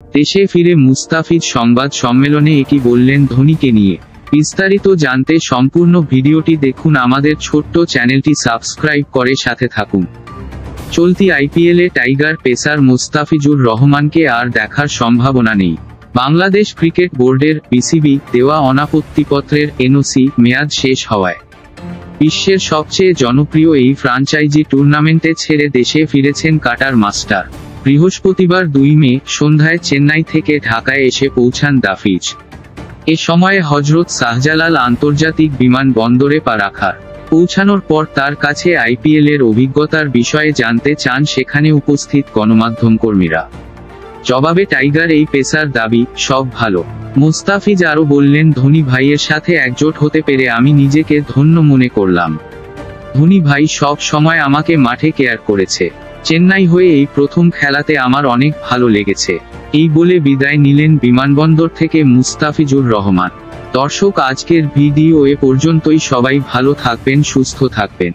দেশে ফিরে মুস্তাফিজ সংবাদ সম্মেলনে একই বললেন ধোনিকে নিয়ে। বিস্তারিত জানতে সম্পূর্ণ ভিডিওটি দেখুন। আমাদের ছোট্ট চ্যানেলটি সাবস্ক্রাইব করে সাথে থাকুন। চলতি আইপিএলে টাইগার পেসার মুস্তাফিজুর রহমানকে আর দেখার সম্ভাবনা নেই। বাংলাদেশ ক্রিকেট বোর্ডের বিসিবি দেওয়া অনাপত্তিপত্রের এনওসি মেয়াদ শেষ হওয়ায় বিশ্বের সবচেয়ে জনপ্রিয় এই ফ্রাঞ্চাইজি টুর্নামেন্টে ছেড়ে দেশে ফিরেছেন কাটার মাস্টার। বৃহস্পতিবার 2 মে সন্ধ্যায় চেন্নাই থেকে ঢাকায় এসে পৌঁছান দাফিজ। এ সময়ে হজরত শাহজালাল আন্তর্জাতিক বিমানবন্দরে পা রাখার পৌঁছানোর পর তার কাছে আইপিএলের অভিজ্ঞতার বিষয়ে জানতে চান সেখানে উপস্থিত গণমাধ্যম কর্মীরা। জবাবে টাইগার এই পেসার দাবি, সব ভালো। মুস্তাফিজ আরও বললেন, ধোনি ভাইয়ের সাথে একজোট হতে পেরে আমি নিজেকে ধন্য মনে করলাম। ধোনি ভাই সব সময় আমাকে মাঠে কেয়ার করেছে। চেন্নাই হয়ে এই প্রথম খেলাতে আমার অনেক ভালো লেগেছে। এই বলে বিদায় নিলেন বিমানবন্দর থেকে মুস্তাফিজুর রহমান। দর্শক, আজকের ভিডিও এ পর্যন্তই। সবাই ভালো থাকবেন, সুস্থ থাকবেন।